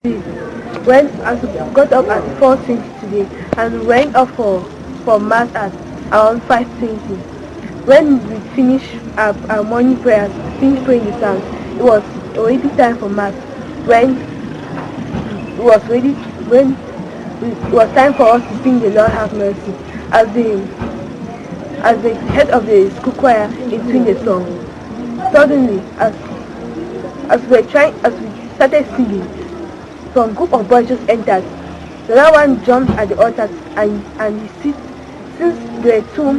When I got up at 4:20 today and went up for mass at around 5:20. When we finished our morning prayers, finished praying the psalms, it was already time for mass. When it was time for us to sing the Lord Have Mercy, as the head of the school choir is singing the song. Suddenly, as we started singing, some group of boys just entered. The other one jumped at the altar and he sits. Since there were two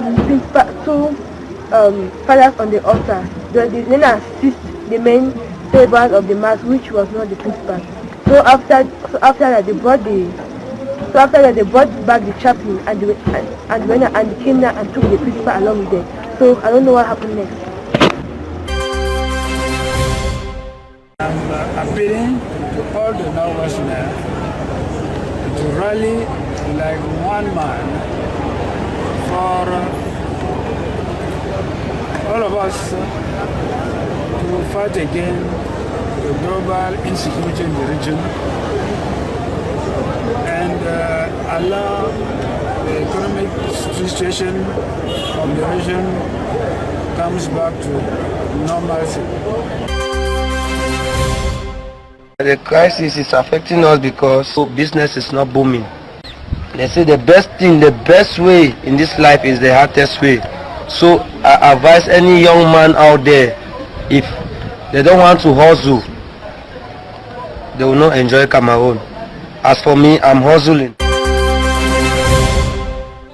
fathers on the altar, they then assist the main celebrant of the mass, which was not the principal. So after that, they brought back the chaplain and they came down and took the principal along with them. So I don't know what happened next. I'm appealing to all the Northwesterners to rally like one man for all of us to fight against the global insecurity in the region and allow the economic situation of the region comes back to normalcy. The crisis is affecting us because business is not booming. They say the best way in this life is the hardest way. So I advise any young man out there, if they don't want to hustle, they will not enjoy Cameroon. As for me, I'm hustling.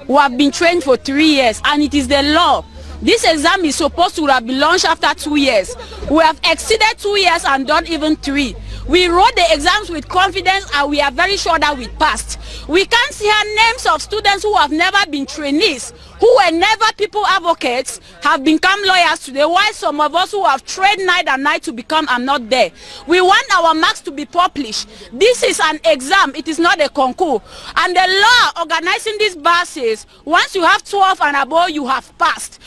We have been trained for 3 years and it is the law. This exam is supposed to have been launched after 2 years. We have exceeded 2 years and done even 3. We wrote the exams with confidence and we are very sure that we passed. We can't see names of students who have never been trainees, who were never people advocates, have become lawyers today, while some of us who have trained night and night to become are not there. We want our marks to be published. This is an exam, it is not a concours. And the law organizing this bar says, once you have 12 and above, you have passed.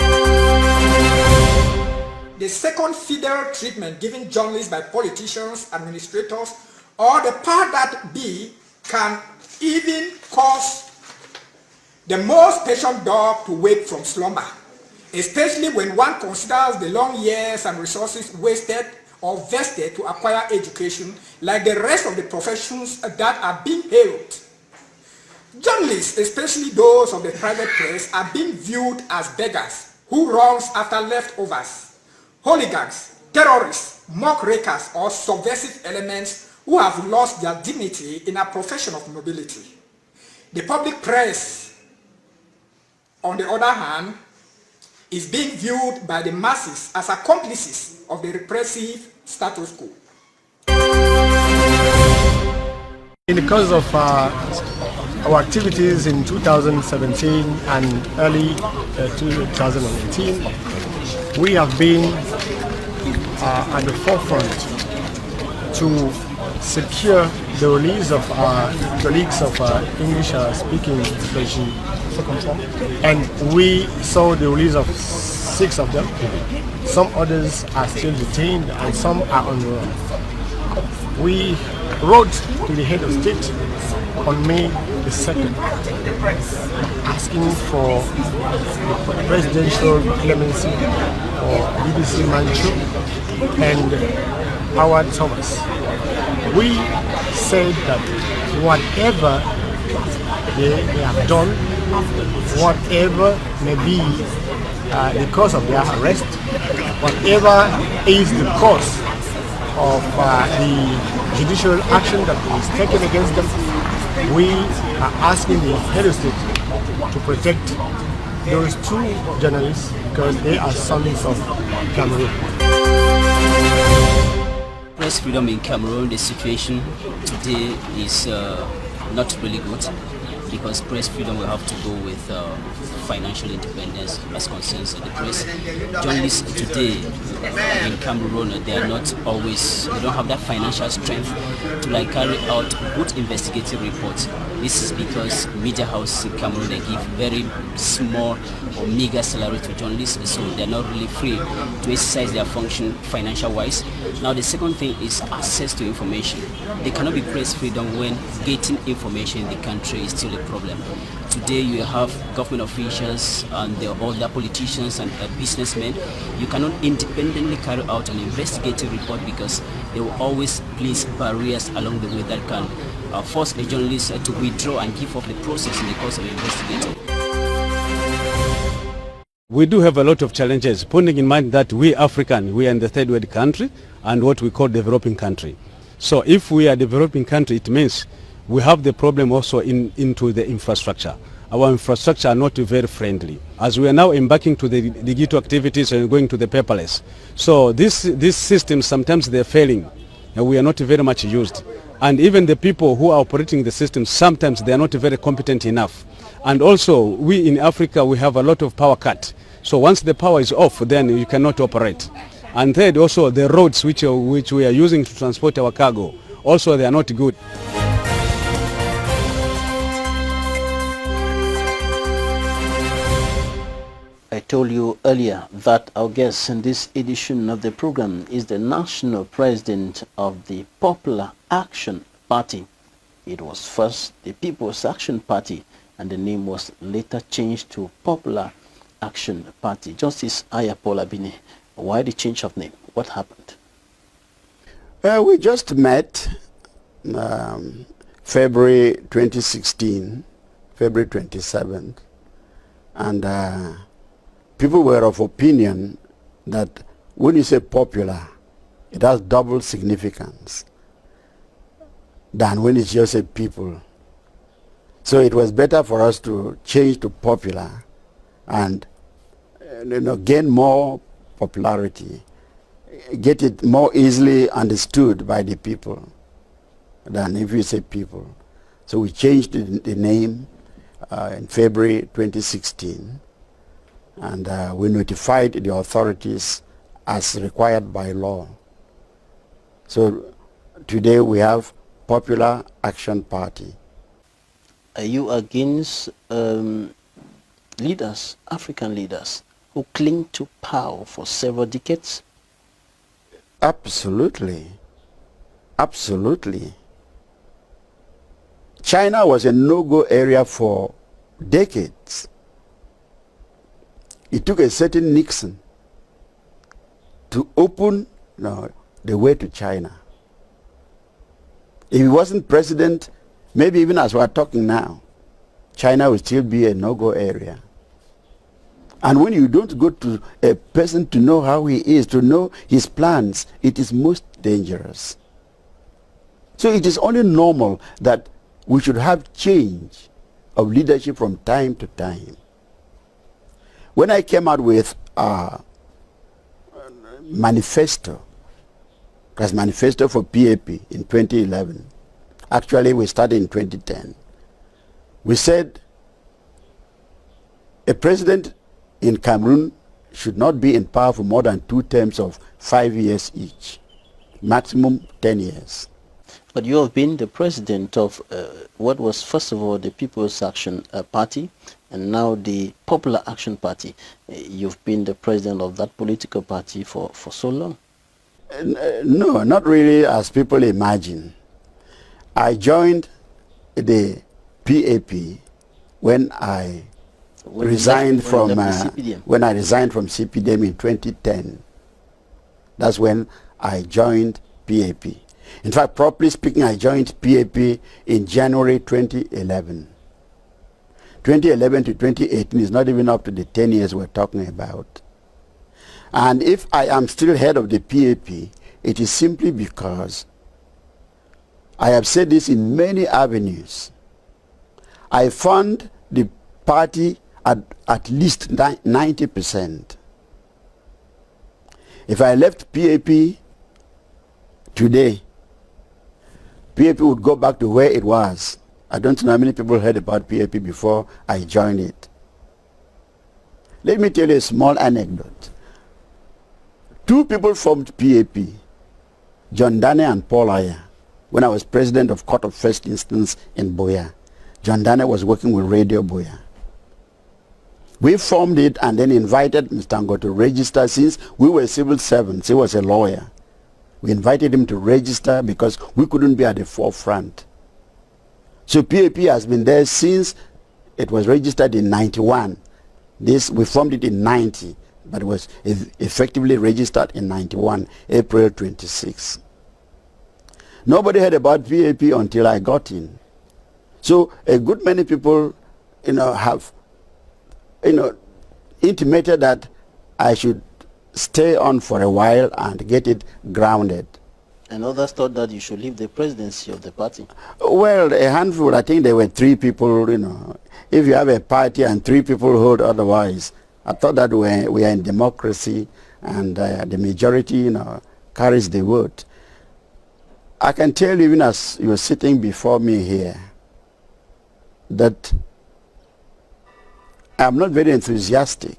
The second fidel treatment given journalists by politicians, administrators, or the power that be can even cause the most patient dog to wake from slumber, especially when one considers the long years and resources wasted or vested to acquire education like the rest of the professions that are being hailed. Journalists, especially those of the private press, are being viewed as beggars who runs after leftovers, hooligans, terrorists, muckrakers, or subversive elements who have lost their dignity in a profession of nobility. The public press, on the other hand, is being viewed by the masses as accomplices of the repressive status quo. In the course of our activities in 2017 and early 2018, we have been at the forefront to secure the release of our colleagues of English-speaking population, and we saw the release of 6 of them. Some others are still detained and some are on run. We wrote to the head of state on May the 2nd asking for the presidential clemency for BBC Manchu and Howard Thomas. We said that whatever they have done, whatever may be the cause of their arrest, whatever is the cause of the judicial action that is taken against them, we are asking the head of state to protect those 2 journalists because they are sons of Cameroon. Press freedom in Cameroon, the situation today is not really good. because press freedom will have to go with financial independence as concerns the press. Journalists today in Cameroon, they are not always, they don't have that financial strength to like carry out good investigative reports. This is because media houses in Cameroon, they give very small or meager salary to journalists, so they're not really free to exercise their function financial wise. Now the second thing is access to information. There cannot be press freedom when getting information in the country is still a problem. Today you have government officials and the other politicians and businessmen. You cannot independently carry out an investigative report because they will always place barriers along the way that can force a journalist to withdraw and give up the process in the course of investigating. We do have a lot of challenges, putting in mind that we African, we are in the third world country and what we call developing country. So if we are developing country, it means we have the problem also into the infrastructure. Our infrastructure are not very friendly. As we are now embarking to the digital activities and going to the paperless. So these systems, sometimes they're failing and we are not very much used. And even the people who are operating the system, sometimes they are not very competent enough. And also, we in Africa, we have a lot of power cut. So once the power is off, then you cannot operate. And third, also the roads which we are using to transport our cargo, also they are not good. I told you earlier that our guest in this edition of the program is the national president of the Popular Action Party. It was first the People's Action Party, and the name was later changed to Popular Action Party. Justice Ayah Paul Being, why the change of name? What happened? We just met February 2016, February 27th, and people were of opinion that when you say popular, it has double significance than when it's just a people. So it was better for us to change to popular and gain more popularity, get it more easily understood by the people than if you say people. So we changed the name in February 2016, and we notified the authorities as required by law. So today we have Popular Action Party. Are you against leaders, African leaders, who cling to power for several decades? Absolutely. Absolutely. China was a no-go area for decades. It took a certain Nixon to open the way to China. If he wasn't president, maybe even as we are talking now, China will still be a no-go area. And when you don't go to a person to know how he is, to know his plans, it is most dangerous. So it is only normal that we should have change of leadership from time to time. When I came out with a manifesto, as manifesto for PAP in 2011, actually we started in 2010, we said a president in Cameroon should not be in power for more than 2 terms of 5 years each, maximum 10 years. But you have been the president of what was first of all the People's Action Party and now the Popular Action Party. You've been the president of that political party for so long. No, not really as people imagine. I joined the PAP when I resigned from CPDM in 2010. That's when I joined PAP. In fact, properly speaking, I joined PAP in January 2011. 2011 to 2018 is not even up to the 10 years we're talking about. And if I am still head of the PAP, it is simply because I have said this in many avenues. I fund the party at least 90%. If I left PAP today, PAP would go back to where it was I don't know how many people heard about PAP before I joined it. Let me tell you a small anecdote. Two people formed PAP, John Dane and Paul Ayah, when I was president of Court of First Instance in Boya. John Dane was working with Radio Boya. We formed it and then invited Mr. Ngo to register. Since we were civil servants, he was a lawyer. We invited him to register because we couldn't be at the forefront. So PAP has been there since it was registered in 91. We formed it in 90, but it was effectively registered in 91, April 26. Nobody heard about PAP until I got in. So a good many people, have, intimated that I should stay on for a while and get it grounded. And others thought that you should leave the presidency of the party. Well, a handful, I think there were 3 people, If you have a party and 3 people hold otherwise, I thought that we are in democracy and the majority, carries the vote. I can tell you, even as you're sitting before me here, that I'm not very enthusiastic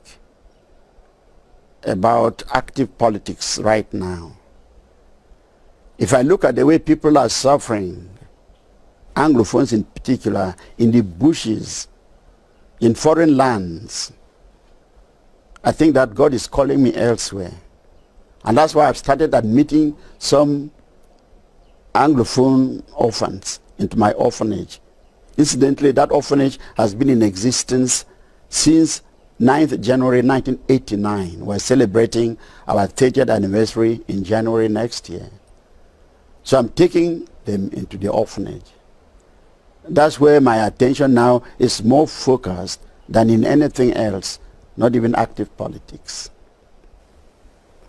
about active politics right now. If I look at the way people are suffering, Anglophones in particular, in the bushes, in foreign lands, I think that God is calling me elsewhere. And that's why I've started admitting some Anglophone orphans into my orphanage. Incidentally, that orphanage has been in existence since 9th January 1989. We're celebrating our 30th anniversary in January next year. So I'm taking them into the orphanage. That's where my attention now is more focused than in anything else, not even active politics.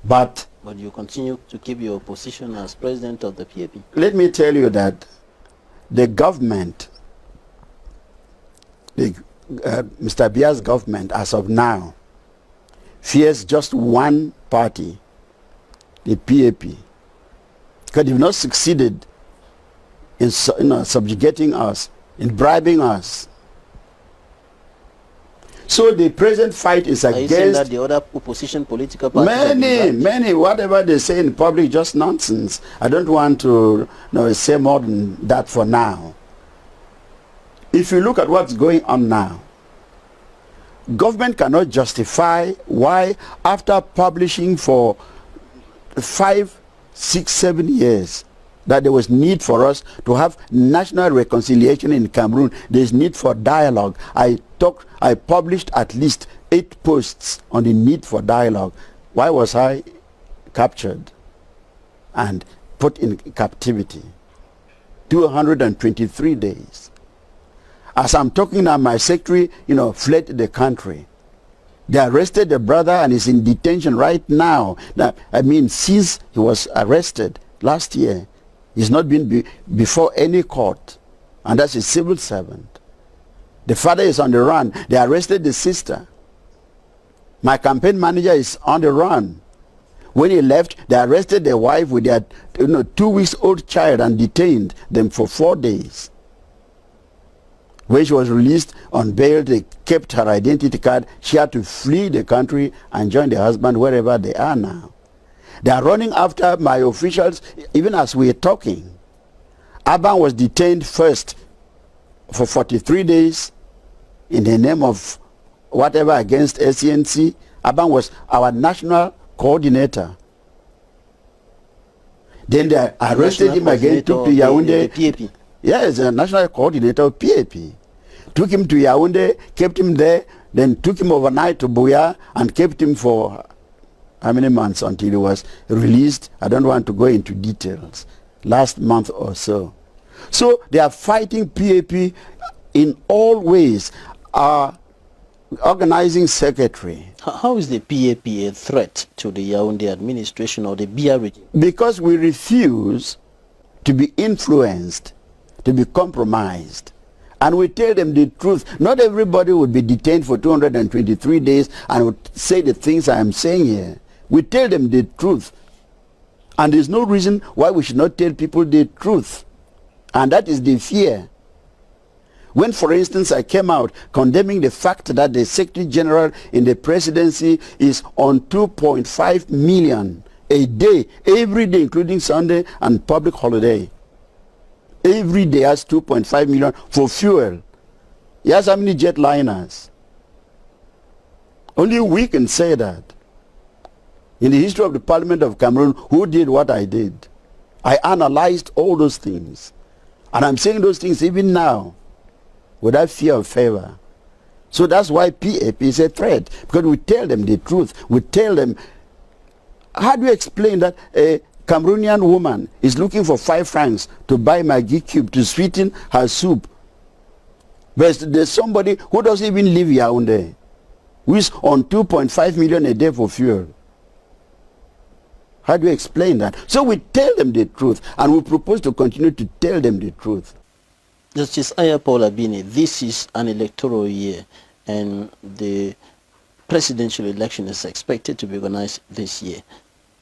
But you continue to keep your position as president of the PAP. Let me tell you that the government, Mr. Biya's government as of now, fears just one party, the PAP. Because they've not succeeded in subjugating us, in bribing us. So the present fight is against... Are you saying that the other opposition political parties... Many, whatever they say in public, just nonsense. I don't want to say more than that for now. If you look at what's going on now, government cannot justify why, after publishing for 5, 6, 7 years, that there was need for us to have national reconciliation in Cameroon. There's need for dialogue. I published at least 8 posts on the need for dialogue. Why was I captured and put in captivity? 223 days. As I'm talking now, my secretary, fled the country. They arrested the brother and is in detention right now. Since he was arrested last year, he's not been before any court, and that's a civil servant. The father is on the run. They arrested the sister. My campaign manager is on the run. When he left, they arrested the wife with their 2-week-old child and detained them for 4 days. When she was released on bail, they kept her identity card. She had to flee the country and join the husband wherever they are now. They are running after my officials even as we are talking. Aban was detained first for 43 days in the name of whatever against SCNC. Aban was our national coordinator. Then they arrested him again, took to Yaoundé. Yes, the national coordinator of PAP. Took him to Yaoundé, kept him there, then took him overnight to Buea and kept him for how many months until he was released? I don't want to go into details. Last month or so. So they are fighting PAP in all ways. Our organizing secretary. How is the PAP a threat to the Yaoundé administration or the Biya regime? Because we refuse to be influenced, to be compromised. And we tell them the truth. Not everybody would be detained for 223 days and would say the things I am saying here. We tell them the truth. And there's no reason why we should not tell people the truth. And that is the fear. When, for instance, I came out condemning the fact that the Secretary General in the presidency is on 2.5 million a day, every day, including Sunday and public holiday. Every day has 2.5 million for fuel. He has how many jetliners? Only we can say that. In the history of the Parliament of Cameroon, who did what I did? I analyzed all those things. And I'm saying those things even now, without fear of favor. So that's why PAP is a threat. Because we tell them the truth. We tell them, how do you explain that a Cameroonian woman is looking for 5 francs to buy Maggi cube to sweeten her soup? But there's somebody who doesn't even live Yaoundé, who is on 2.5 million a day for fuel. How do you explain that? So we tell them the truth, and we propose to continue to tell them the truth. Justice Ayah Paul Being, this is an electoral year, and the presidential election is expected to be organized this year.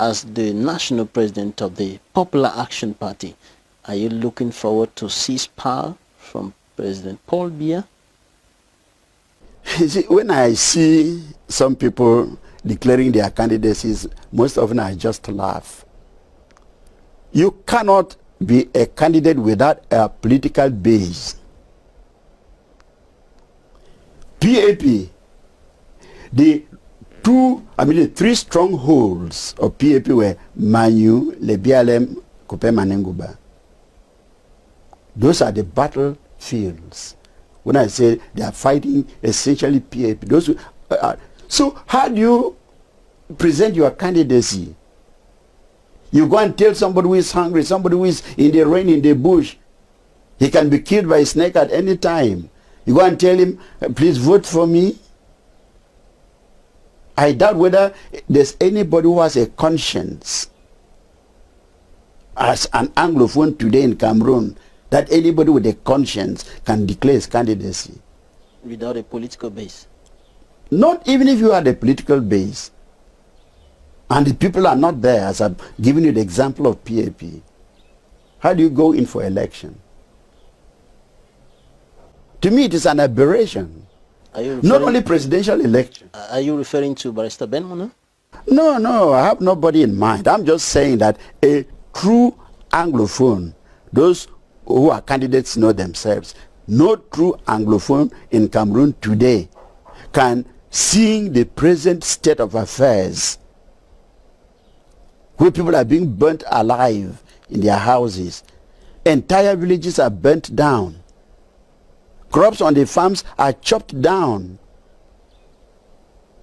As the national president of the Popular Action Party, are you looking forward to seize power from President Paul Biya? You see, when I see some people declaring their candidacies, most often I just laugh. You cannot be a candidate without a political base. PAP, the 3 strongholds of PAP were Manu, Lebialem, Kupe Manenguba. Those are the battlefields. When I say they are fighting essentially PAP, those who so how do you present your candidacy? You go and tell somebody who is hungry, somebody who is in the rain, in the bush, he can be killed by a snake at any time. You go and tell him, please vote for me. I doubt whether there's anybody who has a conscience as an Anglophone today in Cameroon, that anybody with a conscience can declare his candidacy. Without a political base? Not even if you had a political base. And the people are not there, as I've given you the example of PAP. How do you go in for election? To me, it is an aberration. Not only presidential election. Are you referring to Barrister Ben Muna? No, I have nobody in mind. I'm just saying that a true Anglophone, those who are candidates know themselves. No true Anglophone in Cameroon today can, seeing the present state of affairs, where people are being burnt alive in their houses, entire villages are burnt down, crops on the farms are chopped down,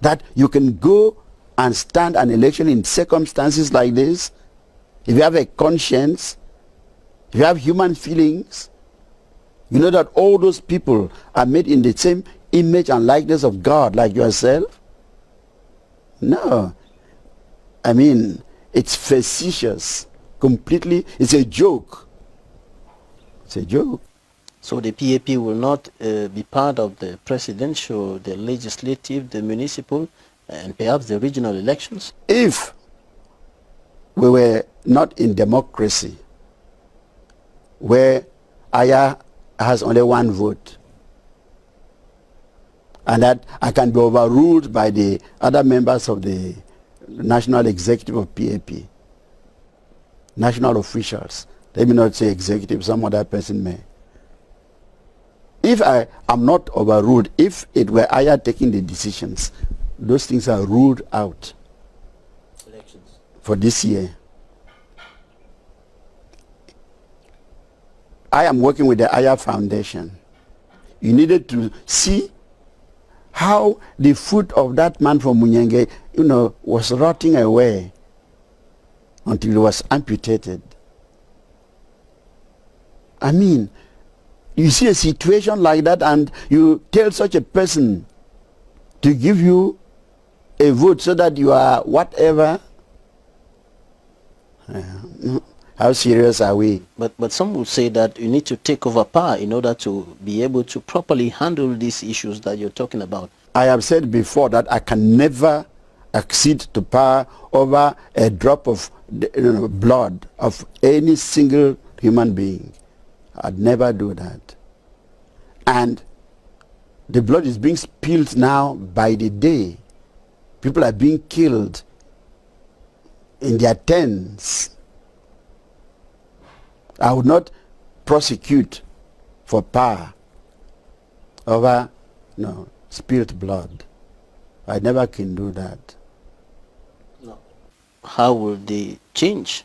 that you can go and stand an election in circumstances like this, if you have a conscience, if you have human feelings, you know that all those people are made in the same image and likeness of God like yourself? No. I mean, it's facetious. Completely. It's a joke. It's a joke. So the PAP will not be part of the presidential, the legislative, the municipal, and perhaps the regional elections? If we were not in democracy, where Ayah has only 1 vote, and that I can be overruled by the other members of the national executive of PAP, national officials, let me not say executive, some other person may. If I am not overruled, if it were Ayah taking the decisions, those things are ruled out. Elections for this year. I am working with the Ayah Foundation. You needed to see how the foot of that man from Munyenge, was rotting away until it was amputated. I mean, you see a situation like that and you tell such a person to give you a vote so that you are whatever. How serious are we? But some would say that you need to take over power in order to be able to properly handle these issues that you're talking about. I have said before that I can never accede to power over a drop of blood of any single human being. I'd never do that. And the blood is being spilled now by the day. People are being killed in their tents. I would not prosecute for power over spilled blood. I never can do that. No. How will the change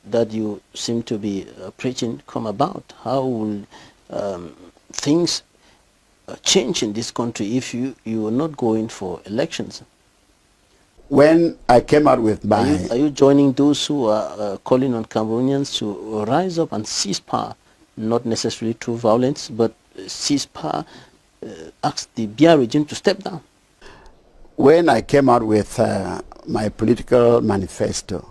that you seem to be preaching come about? How will things change in this country if you are not going for elections? When I came out with my... Are you joining those who are calling on Cameroonians to rise up and seize power, not necessarily through violence, but seize power, ask the Biya regime to step down? When I came out with my political manifesto,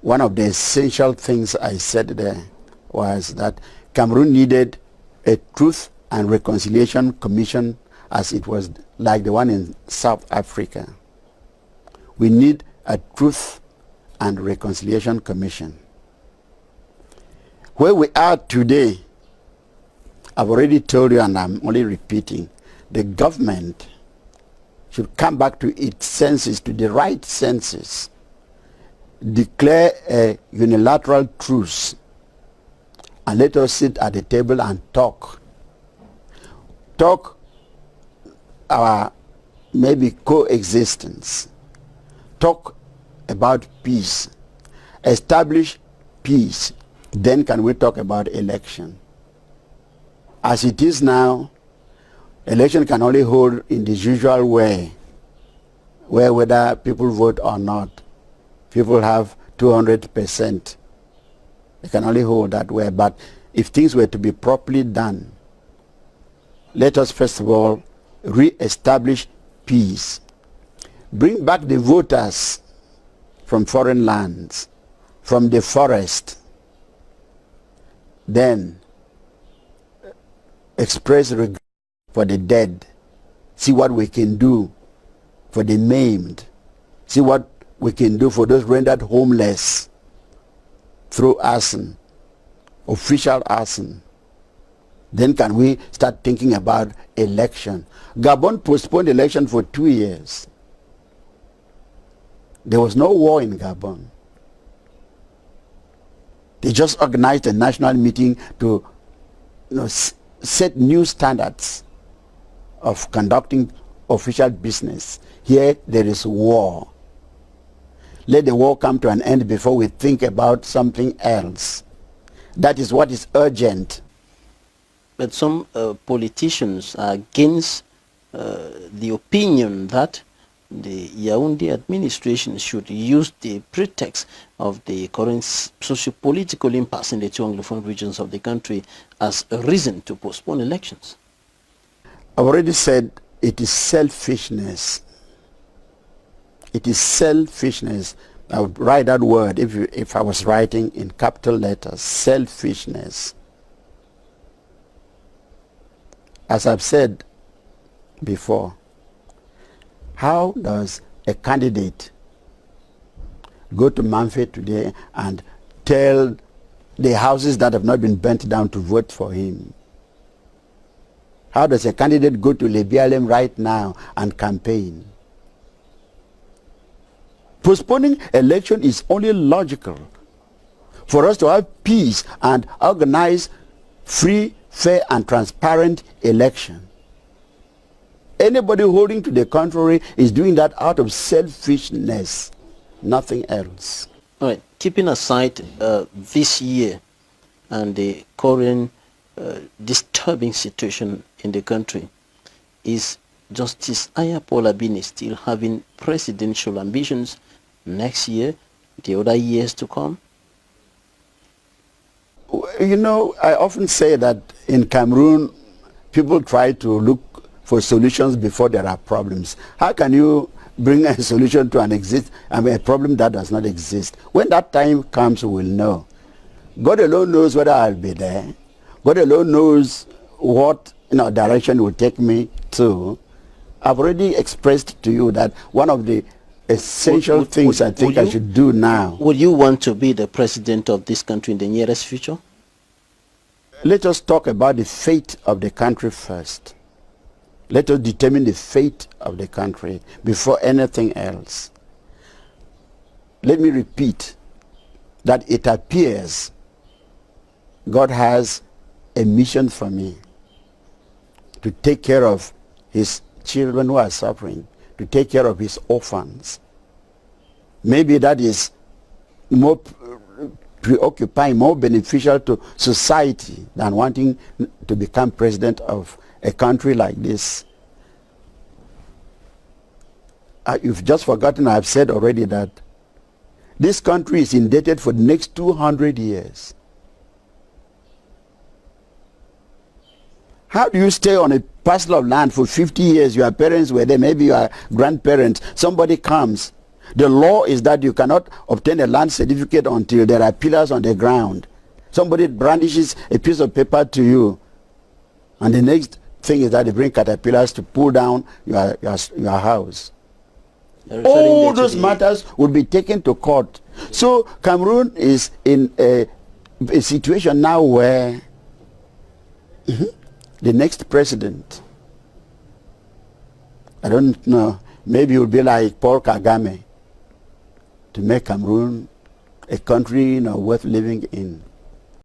one of the essential things I said there was that Cameroon needed a Truth and Reconciliation Commission, as it was like the one in South Africa. We need a Truth and Reconciliation Commission. Where we are today, I've already told you and I'm only repeating, the government should come back to its senses, to the right senses, declare a unilateral truce, and let us sit at the table and talk. Talk our maybe coexistence. Talk about peace. Establish peace. Then can we talk about election. As it is now, election can only hold in the usual way, where whether people vote or not, people have 200%. They can only hold that way. But if things were to be properly done, let us first of all re-establish peace. Bring back the voters from foreign lands, from the forest. Then express regret for the dead. See what we can do for the maimed. See what we can do for those rendered homeless through arson, official arson. Then can we start thinking about election. Gabon postponed election for 2 years. There was no war in Gabon. They just organized a national meeting to set new standards of conducting official business. Here there is war. Let the war come to an end before we think about something else. That is what is urgent. But some politicians are against the opinion that the Yaoundé administration should use the pretext of the current socio-political impasse in the two Anglophone regions of the country as a reason to postpone elections. I've already said it is selfishness. It is selfishness. I would write that word if I was writing in capital letters, selfishness. As I've said before, how does a candidate go to Manfred today and tell the houses that have not been burnt down to vote for him? How does a candidate go to Lebialem right now and campaign? Postponing election is only logical for us to have peace and organize free, fair and transparent election. Anybody holding to the contrary is doing that out of selfishness, nothing else. All right, keeping aside this year and the current disturbing situation in the country, is Justice Ayah Paul Being still having presidential ambitions next year, the other years to come? You know, I often say that in Cameroon, people try to look for solutions before there are problems. How can you bring a solution to a problem that does not exist? When that time comes, we will know. God alone knows whether I'll be there. God alone knows what direction will take me to. I've already expressed to you that one of the essential things I think I should do now. Would you want to be the president of this country in the nearest future? let us talk about the fate of the country first. Let us determine the fate of the country before anything else. Let me repeat that it appears God has a mission for me to take care of his children who are suffering, to take care of his orphans. Maybe that is more preoccupying, more beneficial to society than wanting to become president of a country like this. You've just forgotten, I've said already that this country is indebted for the next 200 years. How do you stay on a parcel of land for 50 years? Your parents were there, maybe your grandparents. Somebody comes. The law is that you cannot obtain a land certificate until there are pillars on the ground. Somebody brandishes a piece of paper to you, and the next thing is that they bring caterpillars to pull down your house. All those matters will be taken to court. So Cameroon is in a situation now where the next president, I don't know, maybe it will be like Paul Kagame, to make Cameroon a country worth living in.